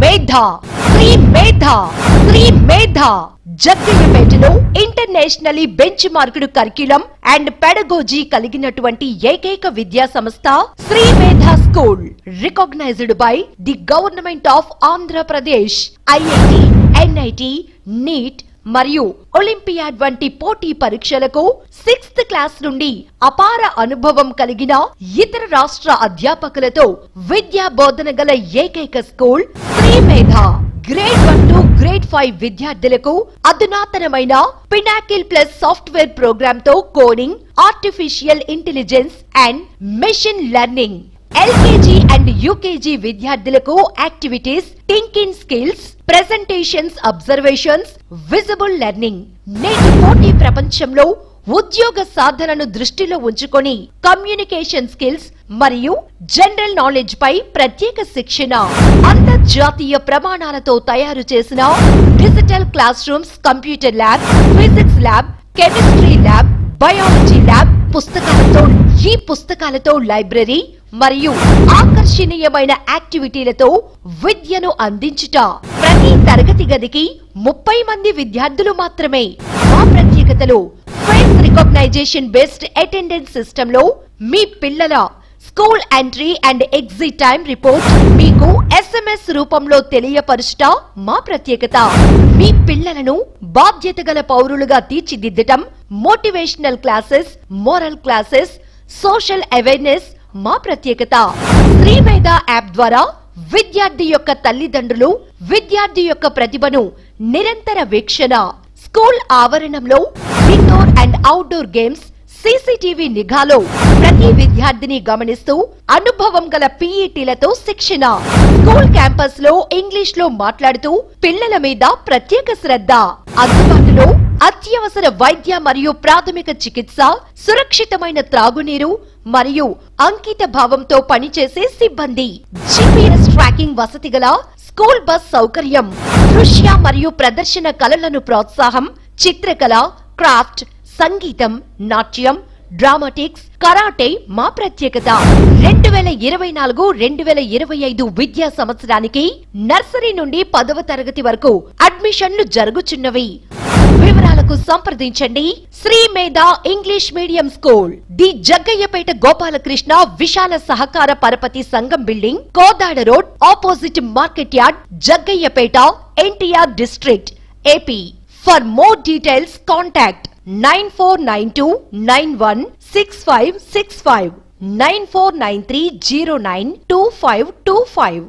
మేధా శ్రీ మేధా శ్రీ మేధా జగ్గయ్యపేటలో internationally benchmarked curriculum and pedagogy కలిగినటువంటి ఏకైక విద్యా సంస్థ Shri Medha school, recognized by the government of Andhra Pradesh. IIT, NIT, NEET మరియు ఒలింపియాడ్ వంటి పోటీ పరీక్షలకు 6th క్లాస్ నుండి అపార అనుభవం కలిగిన ఇతర రాష్ట్ర అధ్యాపకులతో విద్యా బోధన గల ఏకైక స్కూల్ శ్రీ మేధా. గ్రేడ్ 1 to గ్రేడ్ 5 విద్యార్థులకు అధునాతనమైన పినాకిల్ ప్లస్ సాఫ్ట్వేర్ ప్రోగ్రామ్ తో coding, artificial intelligence and machine learning. LKG and UKG విద్యార్థులకు activities, thinking skills, presentations, observations, visible learning. నేటి పోటీ ప్రపంచంలో ఉద్యోగ సాధనను దృష్టిలో ఉంచుకొని కమ్యూనికేషన్ స్కిల్స్ మరియు జనరల్ నాలెడ్జ్ పై ప్రత్యేక శిక్షణ. అంతర్జాతీయ ప్రమాణాలతో తయారు చేసిన digital classrooms, computer lab, physics lab, chemistry lab, biology lab, పుస్తకాలతో లైబ్రరీ మరియు ఆకర్షణీయమైన యాక్టివిటీలతో విద్యను అందించుట. ప్రతి తరగతి గదికి 30 మంది విద్యార్థులు మాత్రమే. మా ప్రత్యేకతలు: face recognition based attendance system లో మీ పిల్లల school entry and exit time report మీకు SMS రూపంలో తెలియపరుచుట మా ప్రత్యేకత. మీ పిల్లలను బాధ్యత గల పౌరులుగా తీర్చిదిద్దటం. Motivational classes, moral classes, social awareness మా ప్రత్యేకత. శ్రీ మేధా యాప్ ద్వారా విద్యార్థి యొక్క తల్లిదండ్రులు విద్యార్థి యొక్క ప్రతిభను నిరంతర వీక్షణ. స్కూల్ ఆవరణంలో indoor and outdoor games, CCTV నిఘాలో ప్రతి విద్యార్థిని గమనిస్తూ అనుభవం గల PETలతో శిక్షణ. స్కూల్ క్యాంపస్ లో ఇంగ్లీష్ లో మాట్లాడుతూ పిల్లల మీద ప్రత్యేక శ్రద్ధ. అందుబాటులో అత్యవసర వైద్య మరియు ప్రాథమిక చికిత్స, సురక్షితమైన త్రాగునీరు మరియు అంకిత భావంతో పనిచేసే సిబ్బంది. GPS ట్రాకింగ్ వసతి గల స్కూల్ బస్ సౌకర్యం. దృశ్య మరియు ప్రదర్శన కళలను ప్రోత్సాహం. చిత్రకళ, క్రాఫ్ట్, సంగీతం, నాట్యం, డ్రామాటిక్స్, కరాటే మా ప్రత్యేకత. 2024-2025 విద్యా సంవత్సరానికి నర్సరీ నుండి 10వ తరగతి వరకు అడ్మిషన్లు జరుగుచున్నవి. వివరాలకు సంప్రదించండి Shri Medha English medium school, the Jaggayyapeta Gopalakrishna విశాల సహకార పరపతి సంఘం building, Kodad road, opposite market yard, Jaggayyapeta, NTR district, AP. For more details, contact 9492916565 9493092525.